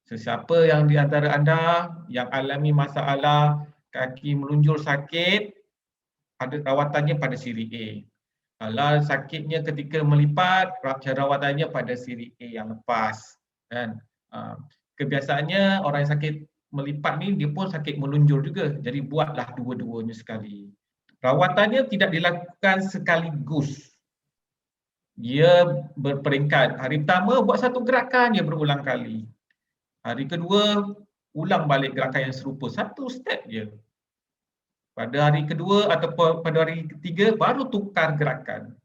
Sesiapa yang di antara anda yang alami masalah kaki melunjur sakit, ada rawatannya pada siri A. Kalau sakitnya ketika melipat, rawatannya pada siri A yang lepas. Kan? Kebiasaannya orang yang sakit melipat ni dia pun sakit melunjur juga. Jadi buatlah dua-duanya sekali. Rawatannya tidak dilakukan sekaligus. Dia berperingkat. Hari pertama buat satu gerakan dia berulang kali. Hari kedua ulang balik gerakan yang serupa. Satu step je. Pada hari kedua ataupun pada hari ketiga baru tukar gerakan.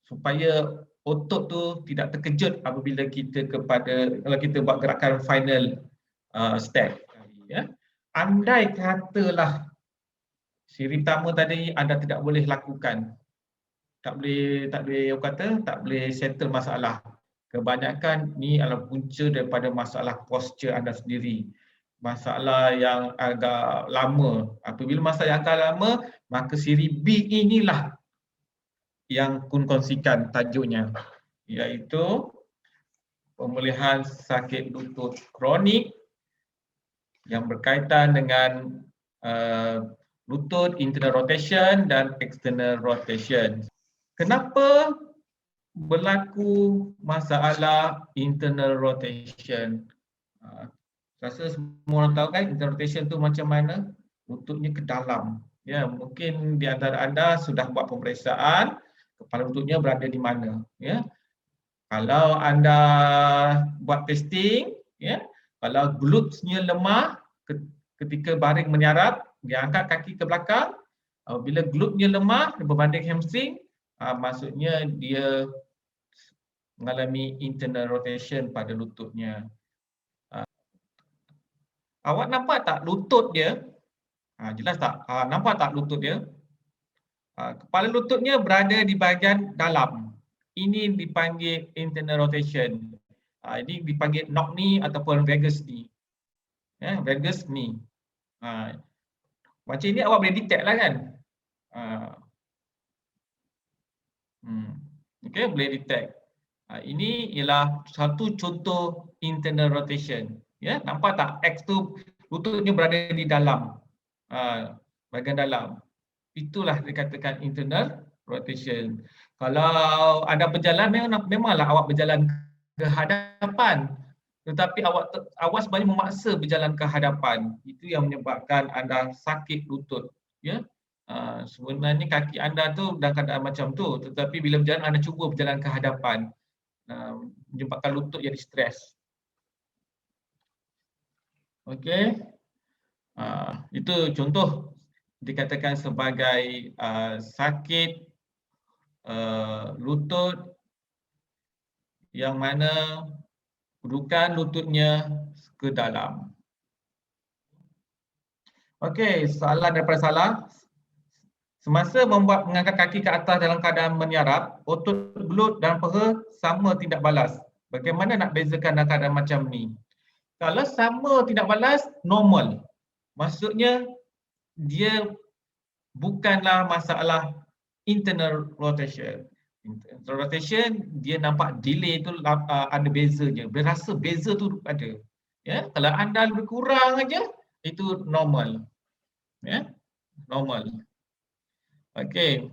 Supaya otot tu tidak terkejut apabila kalau kita buat gerakan final step. Ya. Andai katalah siri pertama tadi anda tidak boleh lakukan, tak boleh settle masalah. Kebanyakan ni adalah punca daripada masalah posture anda sendiri. Masalah yang agak lama. Apabila masalah yang agak lama, maka siri B inilah yang kun kongsikan tajuknya, iaitu pemulihan sakit lutut kronik yang berkaitan dengan lutut internal rotation dan external rotation. Kenapa berlaku masalah internal rotation? Rasa semua orang tahu kan internal rotation tu macam mana? Lututnya ke dalam. Ya, mungkin di antara anda sudah buat pemeriksaan kepala lututnya berada di mana. Ya, kalau anda buat testing, ya, kalau glutes-nya lemah ketika baring menyarap, dia angkat kaki ke belakang. Bila glute-nya lemah berbanding hamstring, maksudnya dia mengalami internal rotation pada lututnya. Awak nampak tak lutut dia? Jelas tak? Nampak tak lutut dia? Kepala lututnya berada di bahagian dalam. Ini dipanggil internal rotation. Ini dipanggil knock knee ataupun vagus knee. Vagus knee. Macam ini awak boleh detect lah kan? Okay, boleh detect. Ini ialah satu contoh internal rotation. Ya, nampak tak? X tu lututnya berada di dalam. Bahagian dalam. Itulah dikatakan internal rotation. Kalau anda berjalan, memanglah awak berjalan ke hadapan. Tetapi awak sebenarnya memaksa berjalan ke hadapan. Itu yang menyebabkan anda sakit lutut. Ya. Sebenarnya kaki anda tu dalam keadaan macam tu. Tetapi bila berjalan, anda cuba berjalan ke hadapan. Menyebabkan lutut jadi stres. Okey. Itu contoh dikatakan sebagai sakit lutut yang mana kedudukan lututnya ke dalam. Okey, soalan daripada salah. Semasa mengangkat kaki ke atas dalam keadaan menyarap, otot belut dan peha sama tidak balas. Bagaimana nak bezakan dalam keadaan macam ni? Kalau sama tidak balas, normal. Maksudnya dia bukanlah masalah internal rotation. Internal rotation dia nampak delay tu ada beza je. Dia rasa beza tu ada. Ya, kalau anda lebih kurang aja itu normal. Ya, normal. Okey.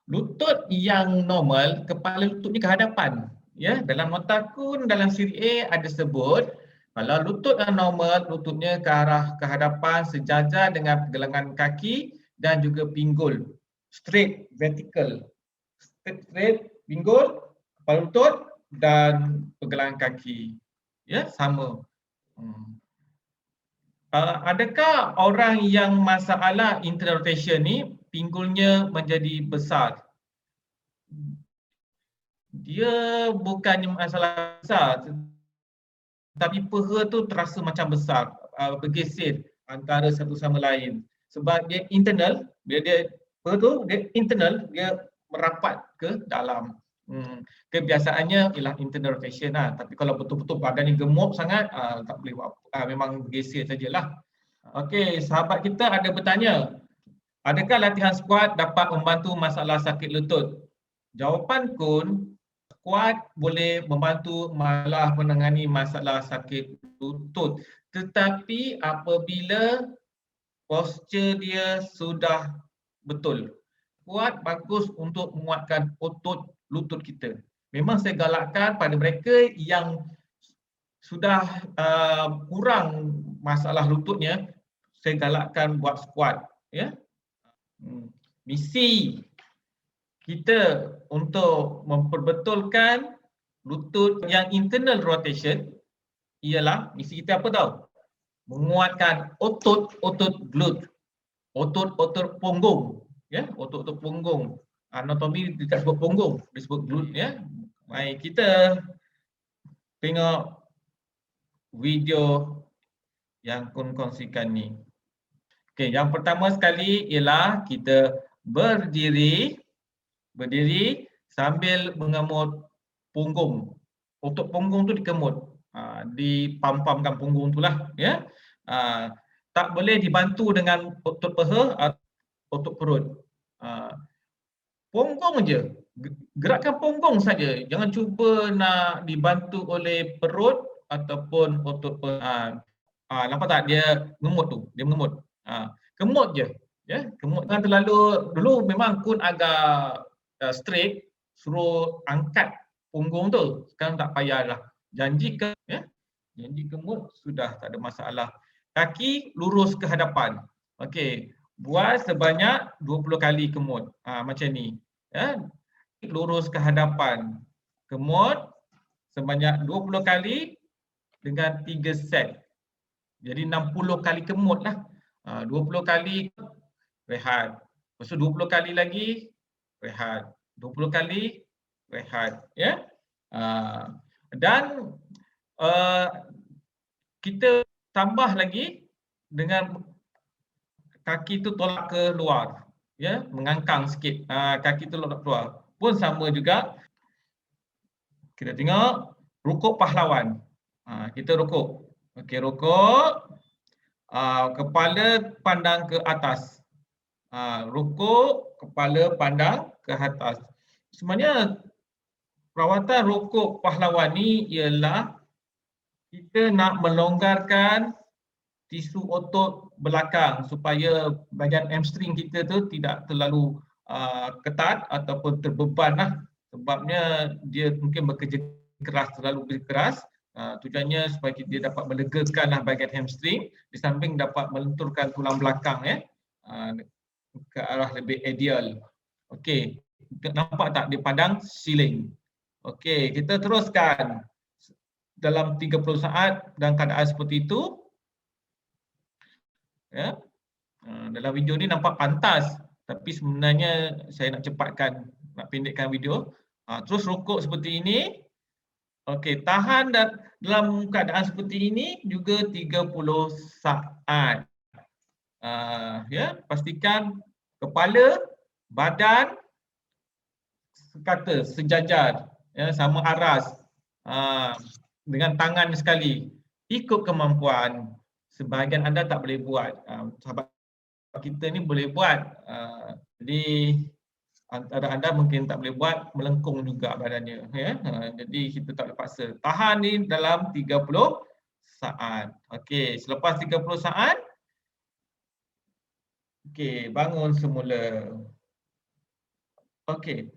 Lutut yang normal, kepala lututnya ke hadapan. Ya, dalam nota kun dalam siri A ada sebut kalau lutut yang normal, lututnya ke arah ke hadapan sejajar dengan pergelangan kaki dan juga pinggul. Straight, vertical. Straight, pinggul, kepala lutut dan pergelangan kaki. Ya, sama. Adakah orang yang masalah internal rotation ni pinggulnya menjadi besar? Dia bukannya masalah besar, tapi peha tu terasa macam besar, bergeser antara satu sama lain. Sebab dia internal, dia peha tu dia internal, dia merapat ke dalam. Kebiasaannya ialah internal rotation lah. Tapi kalau betul-betul badan ni gemuk sangat, tak boleh buat apa. Memang bergeser sajalah. Okey, sahabat kita ada bertanya, adakah latihan squat dapat membantu masalah sakit lutut? Jawapan kun, kuat boleh membantu malah menangani masalah sakit lutut. Tetapi apabila postur dia sudah betul, kuat, bagus untuk menguatkan otot lutut kita. Memang saya galakkan pada mereka yang sudah kurang masalah lututnya, saya galakkan buat squat. Ya. Misi kita untuk memperbetulkan lutut yang internal rotation ialah, misi kita apa tahu? Menguatkan otot-otot glute, otot-otot punggung, ya, otot-otot punggung. Anatomi tidak sebut punggung, disebut glute, ya. Mari kita tengok video yang kun kongsikan ni. Okey, yang pertama sekali ialah kita berdiri sambil mengemut punggung. Otot punggung tu dikemut, dipampamkan punggung tu lah, ya. Tak boleh dibantu dengan otot paha atau otot perut. Punggung je, gerakkan punggung saja. Jangan cuba nak dibantu oleh perut ataupun otot paha. Nampak tak dia mengemut tu? Dia mengemut. Kemut je, ya. Kemut, jangan terlalu, dulu memang kun agak straight, suruh angkat punggung tu. Sekarang tak payahlah. Janji ke, ya. Janji kemut sudah tak ada masalah. Kaki lurus ke hadapan. Okey, buat sebanyak 20 kali kemut. Macam ni, ya. Lurus ke hadapan. Kemut sebanyak 20 kali dengan 3 set. Jadi 60 kali kemut lah. 20 kali rehat. Lepas tu 20 kali lagi rehat. 20 kali rehat, ya. Dan kita tambah lagi dengan kaki tu tolak ke luar, ya, mengangkang sikit. Kaki tu tolak keluar. Pun sama juga. Kita tengok rukuk pahlawan. Kita rukuk. Okey, rukuk. Kepala pandang ke atas. Rukuk, kepala pandang ke atas. Sebenarnya perawatan rukuk pahlawan ni ialah kita nak melonggarkan tisu otot belakang supaya bahagian hamstring kita tu tidak terlalu ketat ataupun terbeban lah. Sebabnya dia mungkin bekerja keras, terlalu keras. Tujuannya supaya dia dapat melegakan bahagian hamstring, di samping dapat melenturkan tulang belakang, ya, ke arah lebih ideal. Okey, nampak tak dia pandang ceiling. Okey, kita teruskan dalam 30 saat dalam keadaan seperti itu. Ya. Dalam video ni nampak pantas, tapi sebenarnya saya nak cepatkan, nak pendekkan video. Terus rukuk seperti ini. Okey, tahan dalam keadaan seperti ini juga 30 saat. Ya, pastikan kepala, badan sekata, sejajar, ya, sama aras, dengan tangan sekali. Ikut kemampuan. Sebahagian anda tak boleh buat. Sahabat kita ni boleh buat. Jadi antara anda mungkin tak boleh buat, melengkung juga badannya, ya. Jadi kita tak boleh paksa. Tahan ni dalam 30 saat. Okey, selepas 30 saat, okey, bangun semula. Okey.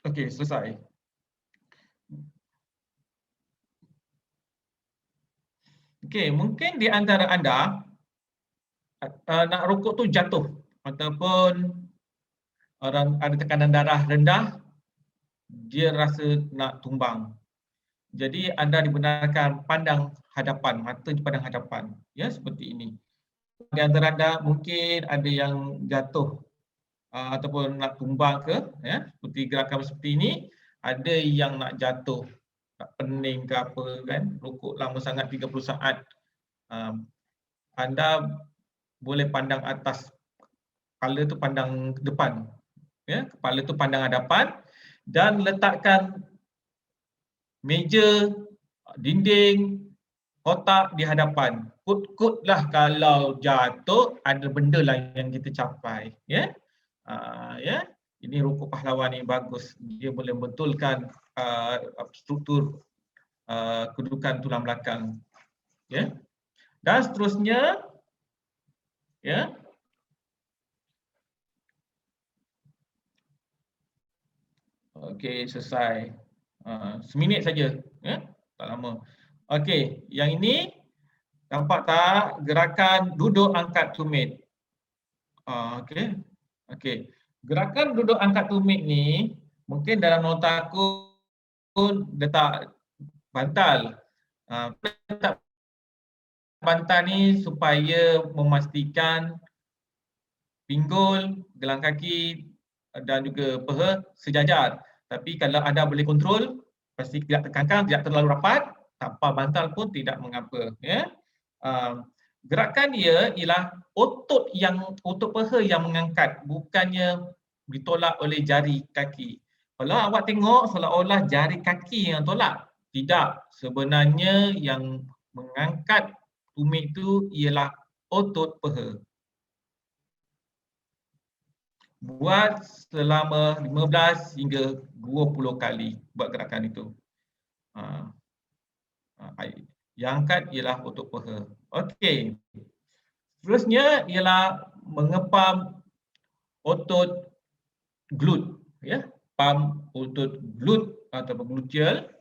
Okey, selesai. Okey, mungkin di antara anda nak rukuk tu jatuh ataupun orang ada tekanan darah rendah, dia rasa nak tumbang. Jadi anda dibenarkan pandang hadapan, mata dipandang hadapan, ya, seperti ini. Di antara anda mungkin ada yang jatuh ataupun nak tumbang ke, ya, seperti gerakan seperti ini. Ada yang nak jatuh, nak pening ke apa, kan, rukuk lama sangat 30 saat. Anda boleh pandang atas, kepala tu pandang ke depan, ya, kepala tu pandang hadapan, dan letakkan meja, dinding, kotak di hadapan. Kut-kutlah kalau jatuh ada benda lah yang kita capai, ya. Ya, ini rukuk pahlawan ni bagus. Dia boleh betulkan struktur kedudukan tulang belakang. Ya. Dan seterusnya, ya. Okey, selesai. Seminit saja, ya. Tak lama. Okey, yang ini nampak tak gerakan duduk angkat tumit? Okey. Okey. Gerakan duduk angkat tumit ni mungkin dalam nota aku letak bantal. Letak bantal ni supaya memastikan pinggul, gelang kaki dan juga paha sejajar. Tapi kalau anda boleh kontrol, pasti tidak tekankan, tidak terlalu rapat, tanpa bantal pun tidak mengapa. Ya. Gerakan dia ialah otot paha yang mengangkat, bukannya ditolak oleh jari kaki. Kalau awak tengok seolah-olah jari kaki yang tolak. Tidak, sebenarnya yang mengangkat tumit itu ialah otot paha. Buat selama 15 hingga 20 kali buat gerakan itu. Yang angkat ialah otot paha. Okey. Seterusnya ialah mengepam otot glut, ya. Pam otot glut atau gluteal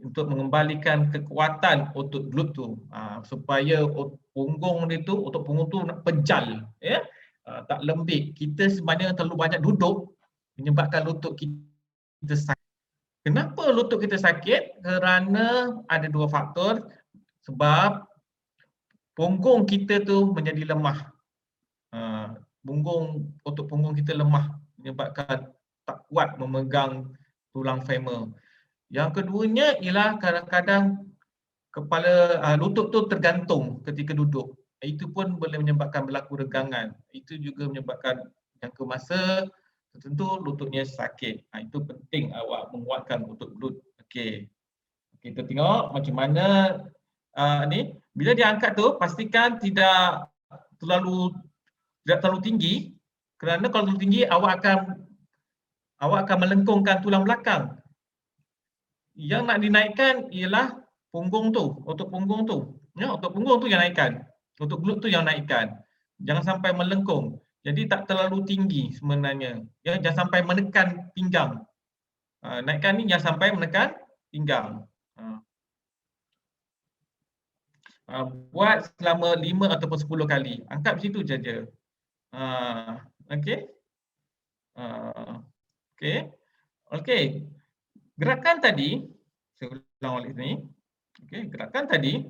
untuk mengembalikan kekuatan otot glut tu, supaya punggung dia tu, otot punggung tu nak pejal, ya. Tak lembik. Kita sebenarnya terlalu banyak duduk menyebabkan lutut kita sakit. Kenapa lutut kita sakit? Kerana ada dua faktor. Sebab punggung kita tu menjadi lemah. Otot punggung kita lemah menyebabkan tak kuat memegang tulang femur. Yang keduanya ialah kadang-kadang lutut tu tergantung ketika duduk. Itu pun boleh menyebabkan berlaku regangan. Itu juga menyebabkan jangka masa tertentu lututnya sakit. Itu penting awak menguatkan otot glut. Okey. Kita tengok macam mana ni. Bila dia angkat tu, pastikan tidak terlalu tinggi, kerana kalau terlalu tinggi awak akan melengkungkan tulang belakang. Yang nak dinaikkan ialah punggung tu, otot punggung tu. Ya, otot punggung tu yang naikkan. Otot glut tu yang naikkan. Jangan sampai melengkung. Jadi tak terlalu tinggi sebenarnya. Ya, jangan sampai menekan pinggang. Naikkan ni jangan sampai menekan pinggang. Buat selama 5 ataupun 10 kali. Angkat macam tu saja. Okey. Okey. Okey. Gerakan tadi, saya ulang balik ni. Okey, gerakan tadi.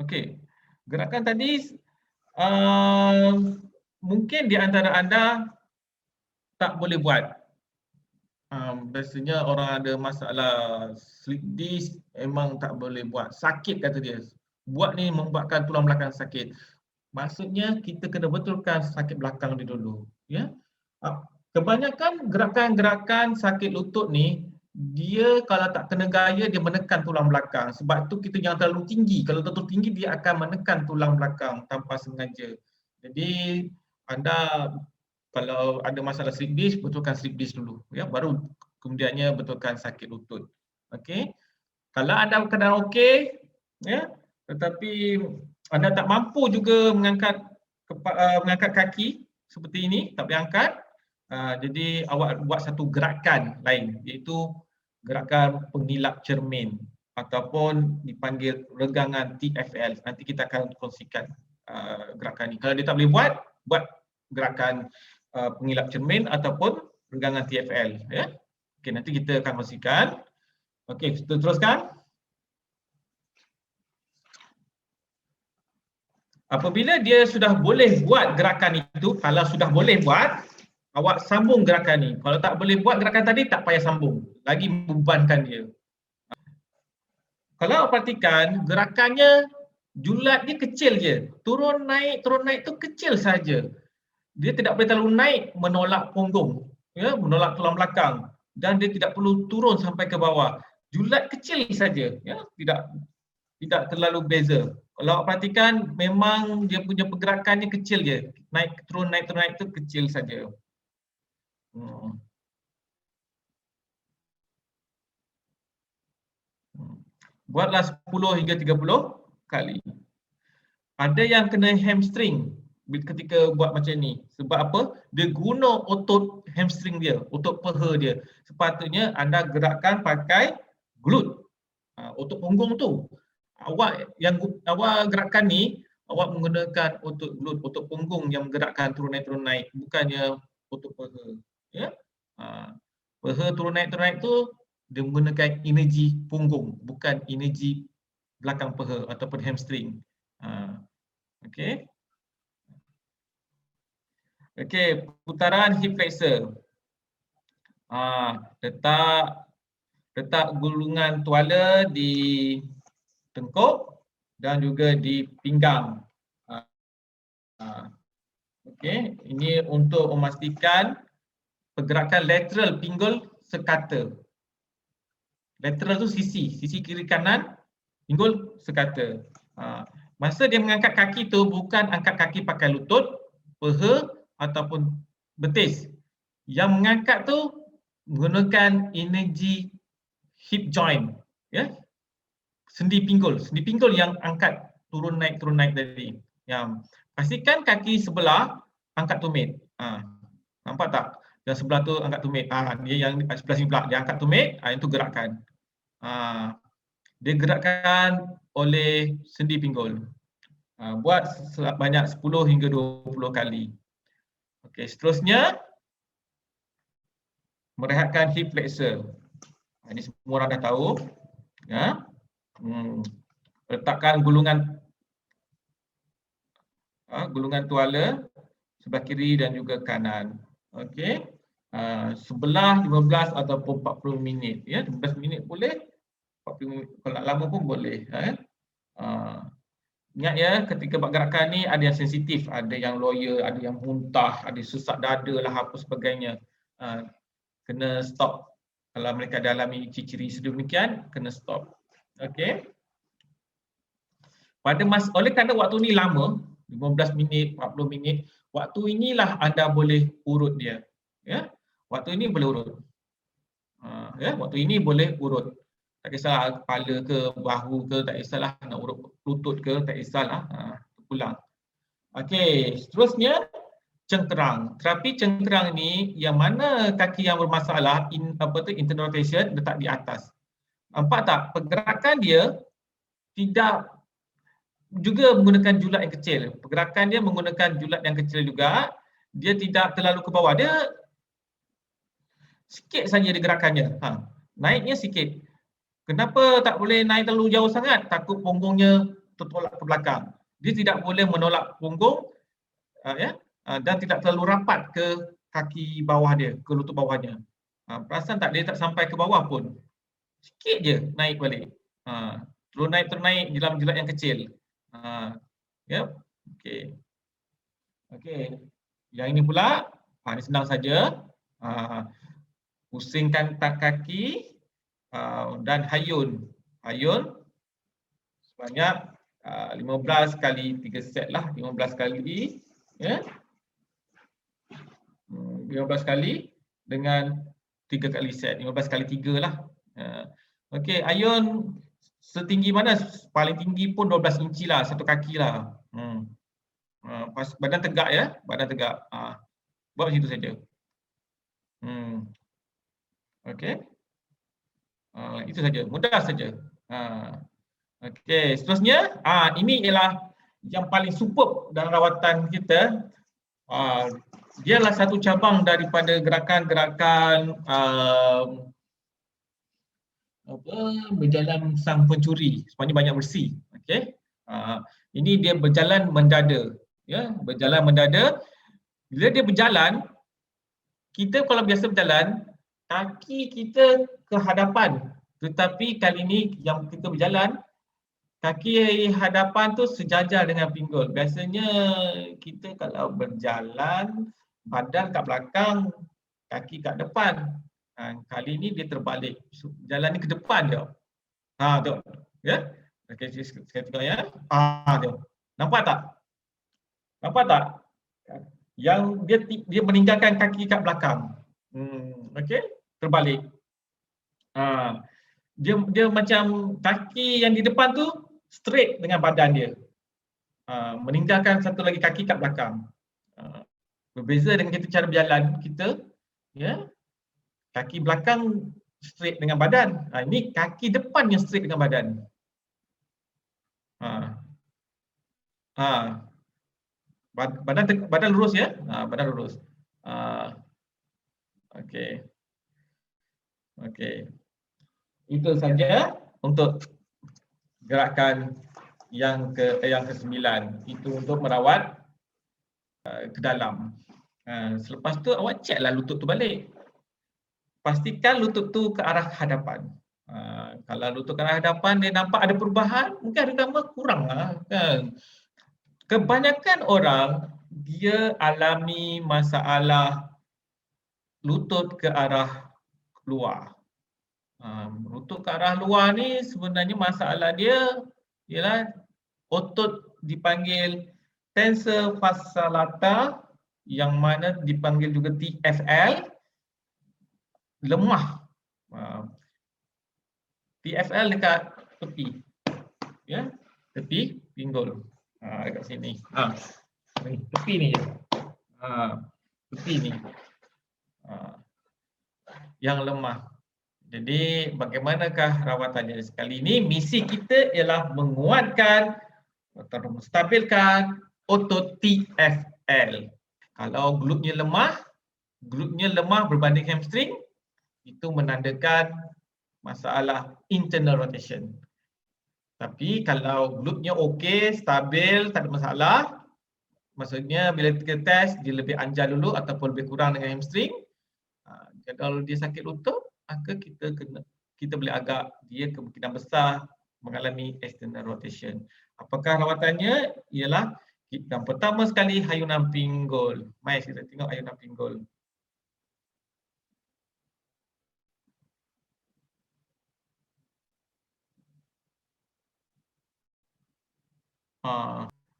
Okey. Gerakan tadi mungkin di antara anda tak boleh buat. Biasanya orang ada masalah slip disc, memang tak boleh buat. Sakit kata dia. Buat ni membuatkan tulang belakang sakit. Maksudnya kita kena betulkan sakit belakang dia dulu. Ya. Kebanyakan gerakan-gerakan sakit lutut ni, dia kalau tak kena gaya dia menekan tulang belakang. Sebab tu kita jangan terlalu tinggi. Kalau terlalu tinggi dia akan menekan tulang belakang tanpa sengaja. Jadi anda kalau ada masalah slip disc, betulkan slip disc dulu, ya, baru kemudiannya betulkan sakit lutut. Okey. Kalau anda keadaan okey, ya, tetapi anda tak mampu juga mengangkat kaki seperti ini, tak boleh angkat, jadi awak buat satu gerakan lain, iaitu gerakan pengilap cermin ataupun dipanggil regangan TFL. Nanti kita akan kongsikan gerakan ini. Kalau dia tak boleh buat gerakan pengilap cermin ataupun regangan TFL, ya. Okey, nanti kita akan kongsikan. Okey, kita teruskan. Apabila dia sudah boleh buat gerakan itu, kalau sudah boleh buat, awak sambung gerakan ni. Kalau tak boleh buat gerakan tadi, tak payah sambung. Lagi membebankan dia. Kalau awak perhatikan, gerakannya julat dia kecil je. Turun naik tu kecil saja. Dia tidak boleh terlalu naik menolak punggung, ya, menolak tulang belakang, dan dia tidak perlu turun sampai ke bawah. Julat kecil saja, ya, tidak terlalu beza. Kalau awak perhatikan, memang dia punya pergerakannya kecil je. Naik turun itu kecil saja. Hmm. Buatlah 10 hingga 30 kali. Ada yang kena hamstring ketika buat macam ni. Sebab apa? Dia guna otot hamstring dia, otot peha dia. Sepatutnya anda gerakkan pakai glute. Otot punggung tu. Awak gerakkan ni, awak menggunakan otot glute, otot punggung yang menggerakkan turun naik, bukannya otot peha. Ya? Peha turun naik tu dia menggunakan energi punggung, bukan energi belakang peha ataupun hamstring. Okey. Okey, putaran hip flexor. Letak gulungan tuala di tengkuk dan juga di pinggang. Okey, ini untuk memastikan pergerakan lateral pinggul sekata. Lateral tu sisi kiri kanan, pinggul sekata. Masa dia mengangkat kaki tu bukan angkat kaki pakai lutut, peha ataupun betis. Yang mengangkat tu menggunakan energi hip joint, ya. Sendi pinggul yang angkat turun naik tadi. Pastikan kaki sebelah angkat tumit. Nampak tak? Yang sebelah tu angkat tumit. Dia yang sebelah sini pula dia angkat tumit, itu gerakan. Dia gerakkan oleh sendi pinggul. Buat banyak 10 hingga 20 kali. Okey, seterusnya merehatkan hip flexor. Ini semua orang dah tahu. Ya. Letakkan gulungan tuala sebelah kiri dan juga kanan. Okey. Sebelah 15 ataupun 40 minit. Ya, 15 minit boleh, 40 minit kalau nak lama pun boleh. Ingat ya, ketika buat gerakan ni ada yang sensitif, ada yang loya, ada yang muntah, ada sesak dada lah apa sebagainya. Kena stop. Kalau mereka ada alami ciri-ciri sedemikian, kena stop. Okey. Oleh kerana waktu ni lama, 15 minit, 40 minit, waktu inilah anda boleh urut dia. Ya. Waktu ini boleh urut. Waktu ini boleh urut. Tak kisahlah kepala ke, bahu ke, tak kisahlah nak urut lutut ke, tak kisahlah. Pulang. Okey, seterusnya cengkerang. Terapi cengkerang ni yang mana kaki yang bermasalah, internal rotation letak di atas. Nampak tak? Pergerakan dia tidak juga menggunakan julat yang kecil. Pergerakan dia menggunakan julat yang kecil juga. Dia tidak terlalu ke bawah. Dia sikit saja dia gerakannya. Naiknya sikit. Kenapa tak boleh naik terlalu jauh sangat? Takut punggungnya tertolak ke belakang. Dia tidak boleh menolak punggung dan tidak terlalu rapat ke kaki bawah dia, ke lutut bawahnya. Perasan tak? Dia tak sampai ke bawah pun. Sikit je naik balik. Terus naik dalam julat yang kecil. Okey. Yang ini pula, ini senang saja. Pusingkan kaki dan hayun. Hayun sebanyak 15 kali 3 set lah. 15 kali. Ya. 15 kali dengan 3 kali set. 15 kali 3 lah. Okey, ayun setinggi mana? Paling tinggi pun 12 inci lah, satu kaki lah. Badan tegak ya, badan tegak. Buat macam itu saja. Okey. Itu saja, mudah saja. Okey, seterusnya, ini ialah yang paling superb dalam rawatan kita. Dia adalah satu cabang daripada gerakan-gerakan berjalan sang pencuri, sebenarnya banyak bersih. Okey. Ini dia berjalan mendada, ya, berjalan mendada. Bila dia berjalan, kita kalau biasa berjalan, kaki kita ke hadapan. Tetapi kali ini yang kita berjalan, kaki hadapan tu sejajar dengan pinggul. Biasanya kita kalau berjalan, badan kat belakang, kaki kat depan. Kali ini dia terbalik. Jalan ni ke depan dia. Tengok. Ya. Okey, saya tengok ya. Tengok. Nampak tak? Nampak tak? Yang dia meninggalkan kaki kat belakang. Okey, terbalik. Dia macam kaki yang di depan tu straight dengan badan dia. Meninggalkan satu lagi kaki kat belakang. Berbeza dengan kita cara berjalan kita, ya, kaki belakang straight dengan badan. Ini kaki depan yang straight dengan badan. Badan lurus ya. Badan lurus. Okey. Okey. Itu saja untuk gerakan yang ke-9. Itu untuk merawat ke dalam. Selepas tu awak check lah lutut tu balik. Pastikan lutut tu ke arah hadapan. Kalau lutut ke arah hadapan dia nampak ada perubahan, mungkin hari pertama kurang lah kan. Kebanyakan orang dia alami masalah lutut ke arah luar. Lutut ke arah luar ni sebenarnya masalah dia ialah otot dipanggil tensor fascia lata yang mana dipanggil juga TFL lemah. TFL dekat tepi. Ya, tepi pinggul. Dekat sini. Tepi ni je. Tepi ni. Yang lemah. Jadi bagaimanakah rawatannya? Sekali ini misi kita ialah menguatkan atau menstabilkan otot TFL. Kalau glutnya lemah berbanding hamstring, itu menandakan masalah internal rotation. Tapi kalau glutnya okey, stabil, tak ada masalah, maksudnya bila kita test dia lebih anjal dulu ataupun lebih kurang dengan hamstring. Kalau dia sakit lutut, maka kita boleh agak dia kemungkinan besar mengalami external rotation. Apakah rawatannya? Ialah yang pertama sekali ayunan pinggul. Mari kita tengok ayunan pinggul.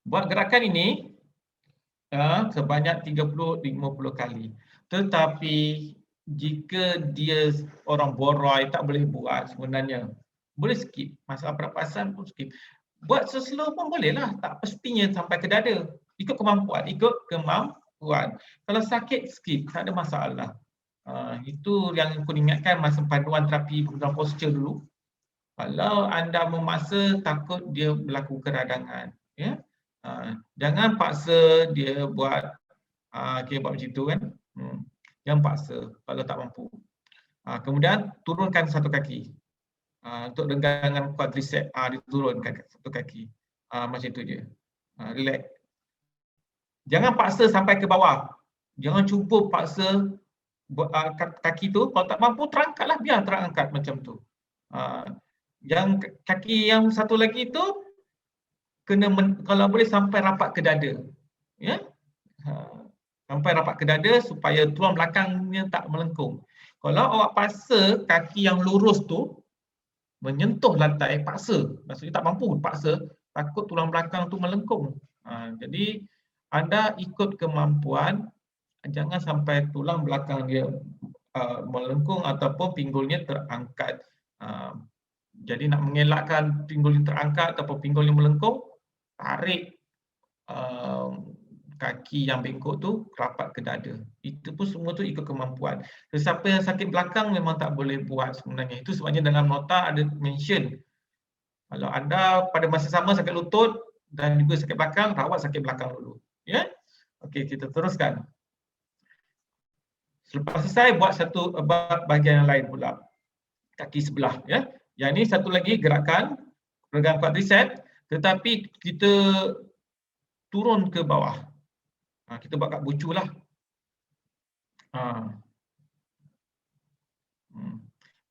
Buat gerakan ini sebanyak 30-50 kali. Tetapi jika dia orang borai tak boleh buat sebenarnya, boleh skip. Masalah pernafasan pun skip. Buat slow pun bolehlah, tak pastinya sampai ke dada. Ikut kemampuan. Kalau sakit skip, tak ada masalah. Itu yang aku ingatkan masa panduan terapi program posture dulu. Kalau anda memaksa, takut dia berlaku keradangan. Ya? Jangan paksa dia buat buat macam tu kan. Jangan paksa kalau tak mampu. Kemudian turunkan satu kaki. Untuk renggangan quadricep, diturunkan satu kaki. Macam tu je. Relax. Jangan paksa sampai ke bawah. Jangan cuba paksa kaki tu. Kalau tak mampu, terangkatlah. Biar terangkat macam tu. Yang kaki yang satu lagi tu kena kalau boleh sampai rapat ke dada. Ya? Sampai rapat ke dada supaya tulang belakangnya tak melengkung. Kalau awak paksa kaki yang lurus tu menyentuh lantai, paksa. Maksudnya tak mampu, paksa. Takut tulang belakang tu melengkung. Jadi anda ikut kemampuan, jangan sampai tulang belakang dia melengkung ataupun pinggulnya terangkat. Jadi nak mengelakkan pinggul yang terangkat ataupun pinggul yang melengkung, tarik kaki yang bengkok tu rapat ke dada. Itu pun semua tu ikut kemampuan. Sesiapa yang sakit belakang memang tak boleh buat sebenarnya. Itu sebabnya dalam nota ada mention. Kalau anda pada masa sama sakit lutut dan juga sakit belakang, rawat sakit belakang dulu. Ya? Okey, kita teruskan. Selepas selesai, buat satu bahagian yang lain pula. Kaki sebelah. Ya? Yang ini satu lagi gerakan regang quadricep, tetapi kita turun ke bawah. Kita buat kat bucu lah.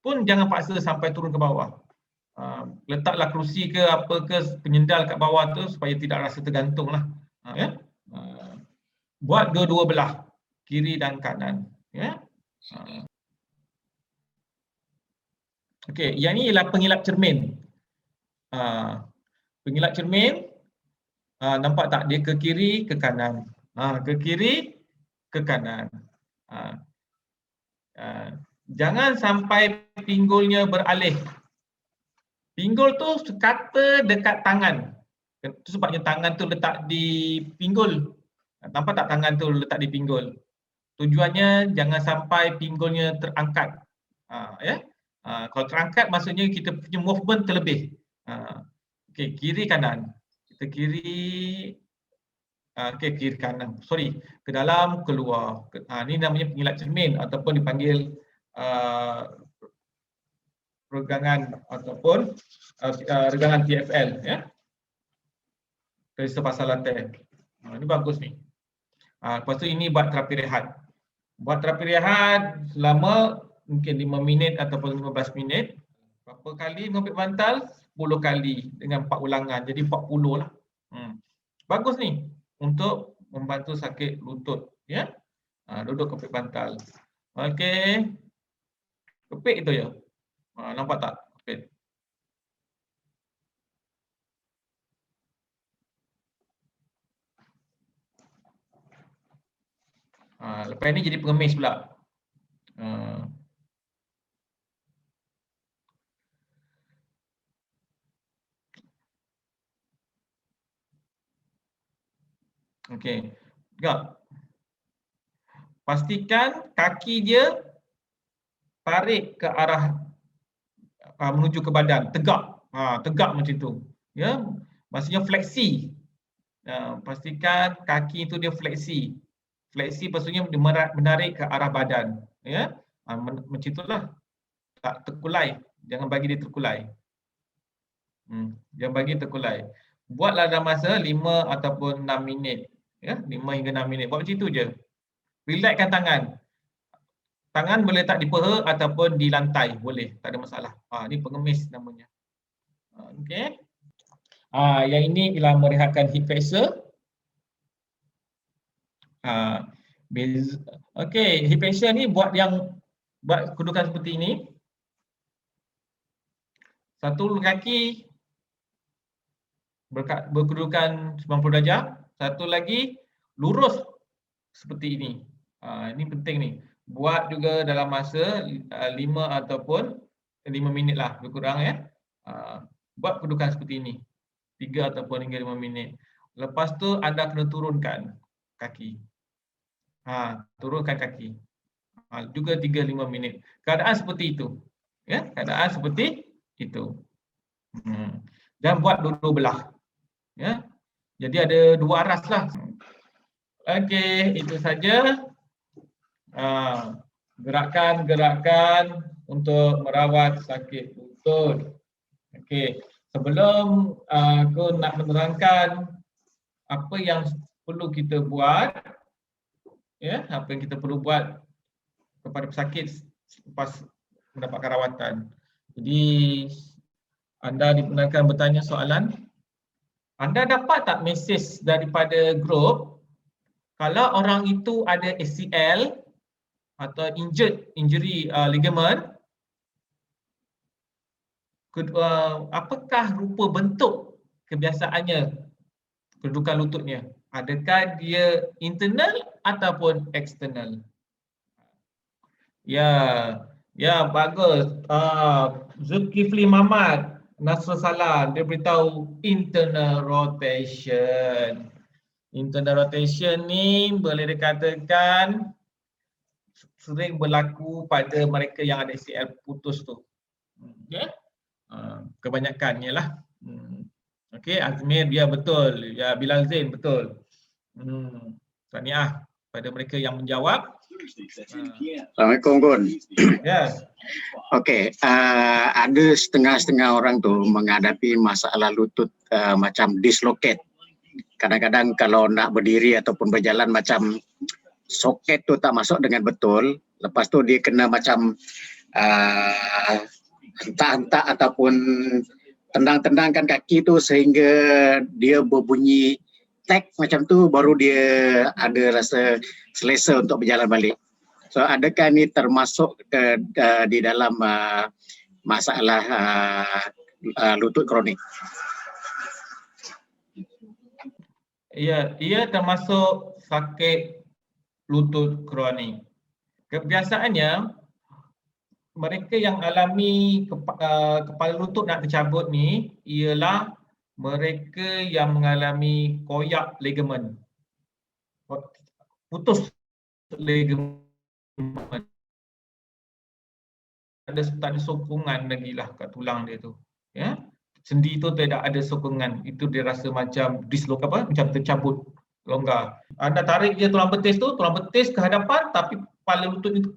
Pun jangan paksa sampai turun ke bawah. Letaklah kerusi ke apa ke penyendal kat bawah tu supaya tidak rasa tergantung lah. Ya? Buat dua-dua belah, kiri dan kanan. Ya? Okey, yang ni ialah pengilap cermin. Pengilap cermin, nampak tak dia ke kiri, ke kanan. Ke kiri, ke kanan. Jangan sampai pinggulnya beralih. Pinggul tu sekata dekat tangan. Itu sebabnya tangan tu letak di pinggul. Nampak tak tangan tu letak di pinggul? Tujuannya jangan sampai pinggulnya terangkat. Ya. Kalau terangkat maksudnya kita punya movement terlebih. Okey, kiri kanan. Kita kiri kiri kanan. Sorry, ke dalam keluar. Ni namanya pengilat cermin ataupun dipanggil regangan ataupun regangan TFL, ya. Register pasal lantai. Ini bagus ni. Lepas tu ini buat terapi rehat. Buat terapi rehat selama mungkin 5 minit ataupun 15 minit. Berapa kali mengapit bantal? 10 kali dengan 4 ulangan. Jadi 40 lah. Bagus ni untuk membantu sakit lutut, ya. Duduk kepit bantal. Okey. Kepit itu ya. Nampak tak? Kepit. Lepas ni jadi pengemis pula. Okey. Tengok. Pastikan kaki dia tarik ke arah menuju ke badan, tegak. Tegak macam tu. Ya. Maksudnya fleksi. Pastikan kaki itu dia fleksi. Fleksi maksudnya dia menarik ke arah badan, ya. Macam itulah. Tak terkulai. Jangan bagi dia terkulai. Jangan bagi terkulai. Buatlah dalam masa 5 ataupun 6 minit. Ya, 5 hingga 6 minit. Buat macam tu je. Relaxkan tangan. Tangan boleh letak di peha ataupun di lantai. Boleh, tak ada masalah. Ni pengemis namanya. Okey. Yang ini ialah merehatkan hip flexor. Okey, hip flexor ni buat kedudukan seperti ini. Satu kaki berkedudukan 90 darjah, satu lagi lurus seperti ini. Ini penting ni. Buat juga dalam masa 5 ataupun 5 minit lah, lebih kurang, ya. Buat kedudukan seperti ini. 3 ataupun hingga 5 minit. Lepas tu anda kena turunkan kaki. Turunkan kaki. Juga 3-5 minit. Keadaan seperti itu. Ya, keadaan seperti itu. Dan buat dua belah. Ya. Jadi ada 2 aras lah. Okey, itu saja. Gerakan-gerakan untuk merawat sakit lutut. Okey, sebelum aku nak menerangkan apa yang perlu kita buat, ya, apa yang kita perlu buat kepada pesakit lepas mendapatkan rawatan. Jadi anda dibenarkan bertanya soalan. Anda dapat tak mesej daripada grup kalau orang itu ada ACL atau injury ligament, apakah rupa bentuk kebiasaannya kedudukan lututnya? Adakah dia internal ataupun external? Ya, bagus. Zulkifli Mamat Nasrul Salam, dia beritahu internal rotation. Internal rotation ni boleh dikatakan sering berlaku pada mereka yang ada ACL putus tu. Okay? Kebanyakannya lah. Okey, Azmir dia betul. Ya, Bilal Zain betul. Tahniah pada mereka yang menjawab. Assalamualaikum Gun. Yes. Okey, ada setengah-setengah orang tu menghadapi masalah lutut macam dislocate. Kadang-kadang kalau nak berdiri ataupun berjalan macam soket tu tak masuk dengan betul. Lepas tu dia kena macam hentak-hentak ataupun tendang-tendangkan kaki tu sehingga dia berbunyi tek macam tu, baru dia ada rasa selesa untuk berjalan balik. So adakah ni termasuk di dalam masalah lutut kronik? Ya, ia termasuk sakit lutut kronik. Kebiasaannya mereka yang alami kepala lutut nak tercabut ni ialah mereka yang mengalami koyak ligamen, putus ligamen, tak ada sokongan lagi lah kat tulang dia tu, ya. Sendi tu tidak ada sokongan, itu dia rasa macam macam tercabut, longgar. Anda tarik je tulang betis ke hadapan, tapi kepala lutut itu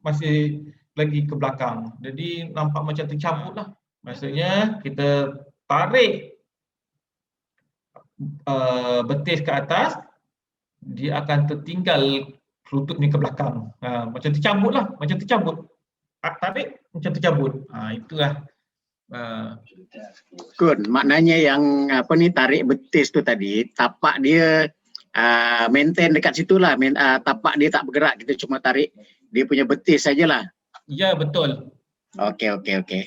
masih lagi ke belakang. Jadi nampak macam tercabut lah. Maksudnya kita tarik betis ke atas, dia akan tertinggal lutut ni ke belakang. Macam tercabut lah, macam tercabut. Tarik macam tercabut. Itulah. Kun, maknanya yang tarik betis tu tadi, tapak dia maintain dekat situ lah, tapak dia tak bergerak, kita cuma tarik dia punya betis sajalah. Ya, betul. Okey.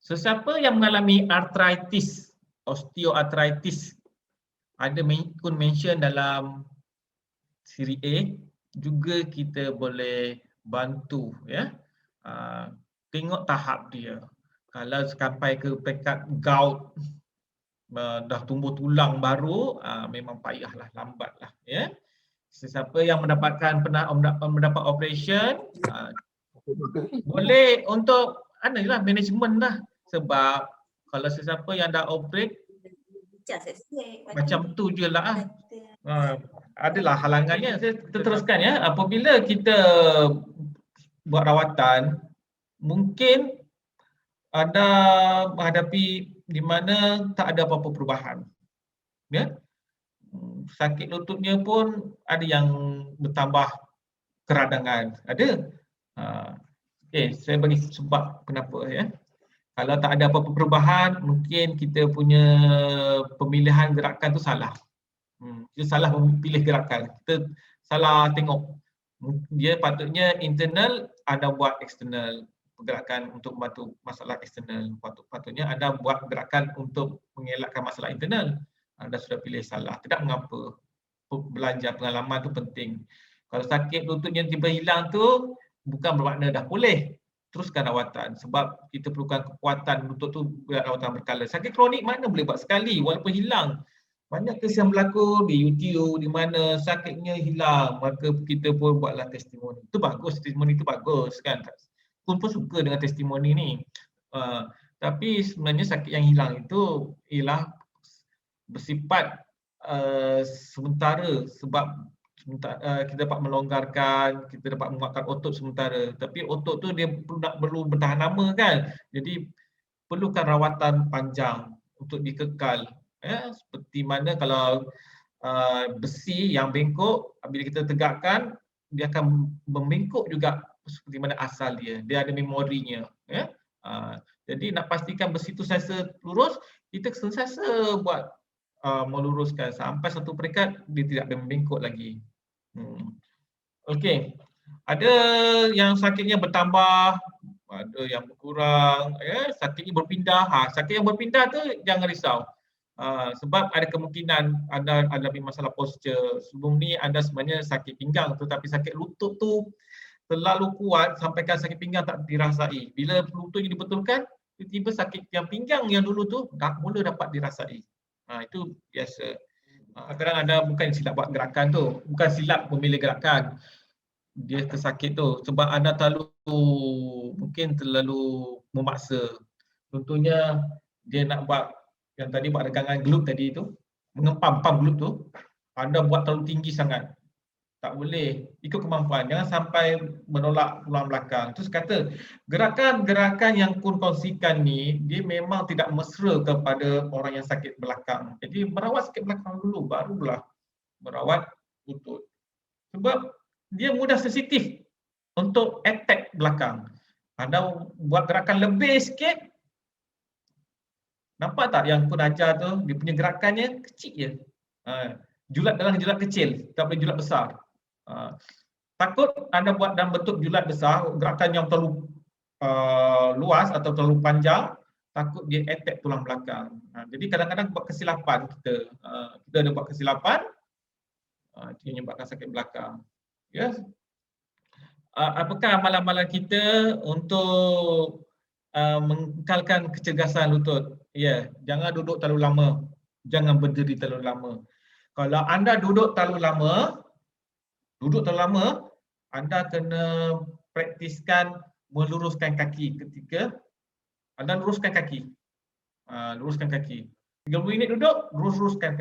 Sesiapa yang mengalami arthritis, osteoarthritis, ada Kun mention dalam siri A, juga kita boleh bantu, ya. Tengok tahap dia. Kalau sampai ke peringkat gout, dah tumbuh tulang baru, memang payahlah, lambatlah, ya. Sesiapa yang mendapat operation, boleh untuk management lah. Sebab kalau sesiapa yang dah operate macam tu je lah. Adalah halangannya. Saya teruskan, ya. Apabila kita buat rawatan, mungkin ada menghadapi di mana tak ada apa-apa perubahan, ya. Sakit lututnya pun ada yang bertambah keradangan, ada. Okey, saya bagi sebab kenapa, ya. Kalau tak ada apa-apa perubahan, mungkin kita punya pemilihan gerakan tu salah. Kita salah memilih gerakan. Kita salah tengok. Dia patutnya internal, anda buat eksternal. Gerakan untuk membantu masalah eksternal. Patutnya anda buat gerakan untuk mengelakkan masalah internal. Anda sudah pilih salah. Tidak mengapa. Belajar pengalaman tu penting. Kalau sakit lututnya tiba hilang tu, bukan bermakna dah pulih. Teruskan rawatan, sebab kita perlukan kekuatan lutut tu buat rawatan berkala. Sakit kronik mana boleh buat sekali walaupun hilang. Banyak kes yang berlaku di YouTube di mana sakitnya hilang, maka kita pun buatlah testimoni. Itu bagus, testimoni itu bagus kan. Pun suka dengan testimoni ni. Tapi sebenarnya sakit yang hilang itu ialah bersifat sementara, sebab kita dapat melonggarkan, kita dapat menguatkan otot sementara. Tapi otot tu dia perlu bertahan lama kan. Jadi perlukan rawatan panjang untuk dikekal. Seperti mana kalau besi yang bengkok, bila kita tegakkan, dia akan membengkok juga seperti mana asal dia. Dia ada memorinya. Jadi nak pastikan besi itu sentiasa lurus, kita sentiasa buat meluruskan sampai satu peringkat dia tidak ada membengkok lagi. Okey. Ada yang sakitnya bertambah, ada yang berkurang, sakitnya berpindah. Sakit yang berpindah tu jangan risau. Sebab ada kemungkinan anda alami masalah posture. Sebelum ni anda sebenarnya sakit pinggang, tetapi sakit lutut tu terlalu kuat sampaikan sakit pinggang tak dirasai. Bila lututnya dibetulkan, tiba-tiba sakit yang pinggang yang dulu tu mula dapat dirasai. Itu biasa. Kadang anda bukan silap buat gerakan tu, bukan silap memilih gerakan. Dia tersakit tu sebab anda mungkin terlalu memaksa. Contohnya dia nak buat yang tadi buat regangan glute tadi tu, mengempam glute tu, anda buat terlalu tinggi sangat. Tak boleh, ikut kemampuan. Jangan sampai menolak tulang belakang. Terus kata, gerakan-gerakan yang Kun kongsikan ni, dia memang tidak mesra kepada orang yang sakit belakang. Jadi merawat sakit belakang dulu, barulah merawat lutut. Sebab dia mudah sensitif untuk attack belakang. Anda buat gerakan lebih sikit, nampak tak yang Kun ajar tu, dia punya gerakannya kecil je. Julat dalam julat kecil, tak boleh julat besar. Takut anda buat dalam bentuk julat besar, gerakan yang terlalu luas atau terlalu panjang, takut dia attack tulang belakang. Jadi kadang-kadang buat kesilapan kita ada buat kesilapan, itu menyebabkan sakit belakang. Ya. Apakah amalan-amalan kita untuk mengekalkan kecergasan lutut? Ya, jangan duduk terlalu lama. Jangan berdiri terlalu lama. Kalau anda duduk terlalu lama, anda kena praktiskan meluruskan kaki ketika anda luruskan kaki. Luruskan kaki. 30 minit duduk,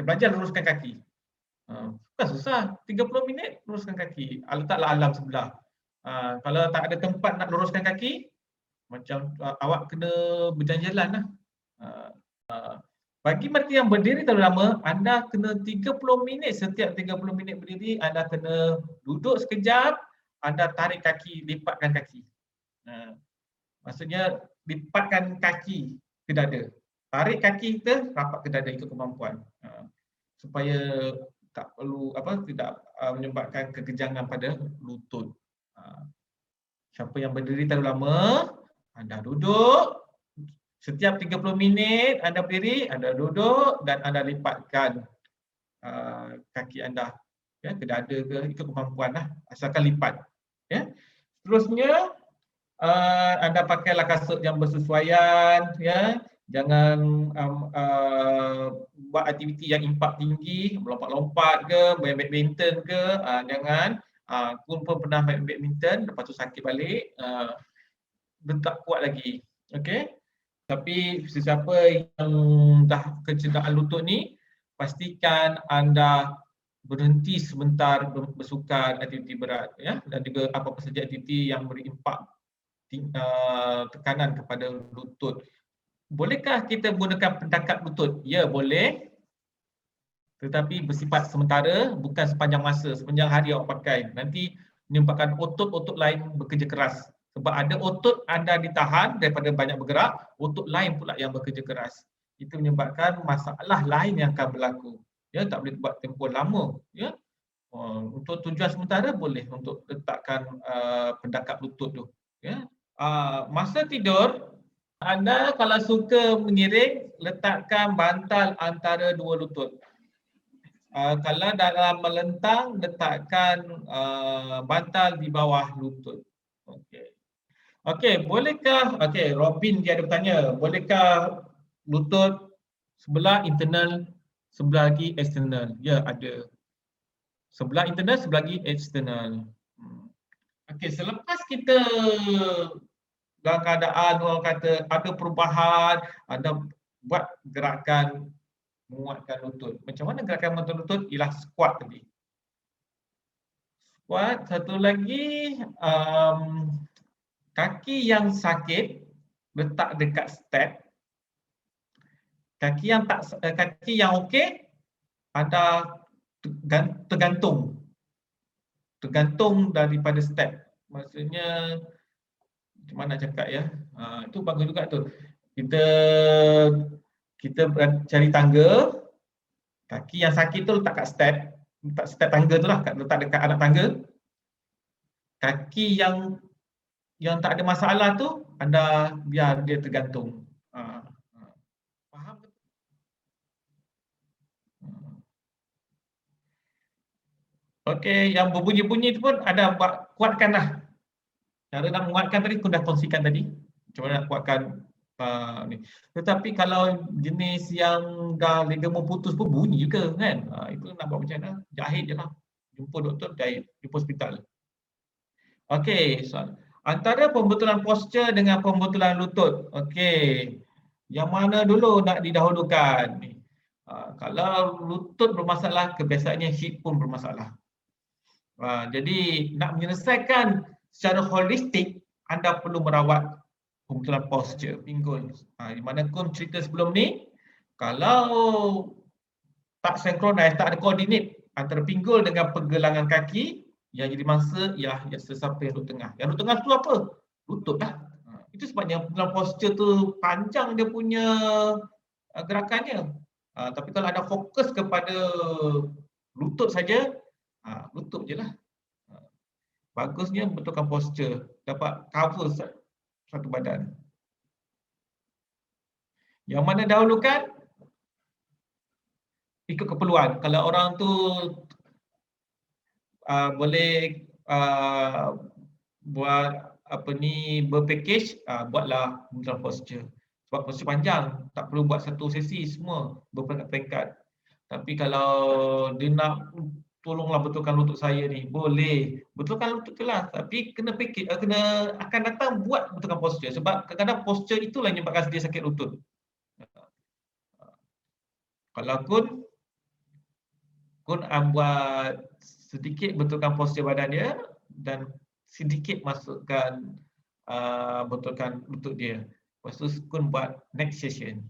belajar luruskan kaki. Bukan susah, 30 minit luruskan kaki. Letaklah alarm sebelah. Kalau tak ada tempat nak luruskan kaki, macam awak kena berjalan-jalan lah. Bagi mereka yang berdiri terlalu lama, anda kena 30 minit, setiap 30 minit berdiri, anda kena duduk sekejap, anda tarik kaki, lipatkan kaki. Maksudnya, lipatkan kaki ke dada. Tarik kaki kita, rapat ke dada, ikut kemampuan. Supaya tak perlu, tidak menyebabkan kekejangan pada lutut. Siapa yang berdiri terlalu lama, anda duduk, setiap 30 minit anda berdiri, anda duduk dan anda lipatkan kaki anda ya, ke dada ke, ikut kemampuan lah, asalkan lipat. Ya. Seterusnya, anda pakailah kasut yang bersesuaian, ya. Jangan buat aktiviti yang impak tinggi, melompat-lompat ke, main badminton ke, jangan. Aku pun pernah main badminton, lepas tu sakit balik, tak kuat lagi. Okey. Tapi sesiapa yang dah kecederaan lutut ni, pastikan anda berhenti sebentar bersukan aktiviti berat, ya, dan juga apa-apa saja aktiviti yang beri impak tekanan kepada lutut. Bolehkah kita gunakan pendangkap lutut? Ya, boleh. Tetapi bersifat sementara, bukan sepanjang masa, sepanjang hari awak pakai. Nanti menyebabkan otot-otot lain bekerja keras. Sebab ada otot anda ditahan daripada banyak bergerak, otot lain pula yang bekerja keras. Itu menyebabkan masalah lain yang akan berlaku. Ya, tak boleh buat tempoh lama. Ya. Untuk tujuan sementara boleh untuk letakkan pendangkap lutut tu. Ya. Masa tidur, anda kalau suka mengiring, letakkan bantal antara dua lutut. Kalau dalam melentang, letakkan bantal di bawah lutut. Okey. Okey, bolehkah, Robin dia ada bertanya, bolehkah lutut sebelah internal, sebelah lagi eksternal? Ya, ada. Sebelah internal, sebelah lagi eksternal. Okey, selepas kita dalam keadaan orang kata ada perubahan, ada buat gerakan menguatkan lutut. Macam mana gerakan menguatkan lutut? Ialah squat tadi. Squat. Satu lagi, kaki yang sakit letak dekat step. Kaki yang okey, anda tergantung daripada step. Maksudnya macam mana nak cakap ya? Itu bagus juga tu. Kita cari tangga, kaki yang sakit tu letak kat step tangga tu lah, letak dekat anak tangga. Kaki yang tak ada masalah tu, anda biar dia tergantung. Faham ke? Okey, yang berbunyi-bunyi tu pun ada buat, kuatkanlah. Cara nak menguatkan tadi, aku dah kongsikan tadi. Macam mana nak kuatkan ni. Tetapi kalau jenis yang dah ligamen putus pun bunyi juga kan. Itu nak buat macam mana? Jahit je lah. Jumpa doktor, jahit. Jumpa hospital. Okey, soal. Antara pembetulan posture dengan pembetulan lutut. Okey. Yang mana dulu nak didahulukan? Kalau lutut bermasalah, kebiasaannya hip pun bermasalah. Jadi nak menyelesaikan secara holistik, anda perlu merawat pembetulan posture, pinggul. Di mana pun cerita sebelum ni, kalau tak synchronize, tak ada koordinat antara pinggul dengan pergelangan kaki, yang jadi mangsa ialah sesiapa yang duduk tengah. Yang duduk tengah tu apa? Lutut lah. Itu sebabnya pembetulan posture tu panjang dia punya gerakannya. Tapi kalau ada fokus kepada lutut saja, lutut je lah. Bagusnya betulkan posture, dapat cover satu badan. Yang mana dahulukan? Ikut keperluan. Kalau orang tu boleh buat apa ni berpackage, buatlah mudra posture. Sebab posture panjang, tak perlu buat satu sesi semua berperingkat-peringkat. Tapi kalau dia nak tolonglah betulkan lutut saya ni, boleh. Betulkan lutut tu lah, tapi kena package, kena akan datang buat betulkan posture, sebab kadang-kadang posture itulah yang menyebabkan dia sakit lutut. Kalau Kun buat sedikit betulkan posture badan dia dan sedikit masukkan betulkan lutut dia. Lepas tu Kun buat next session.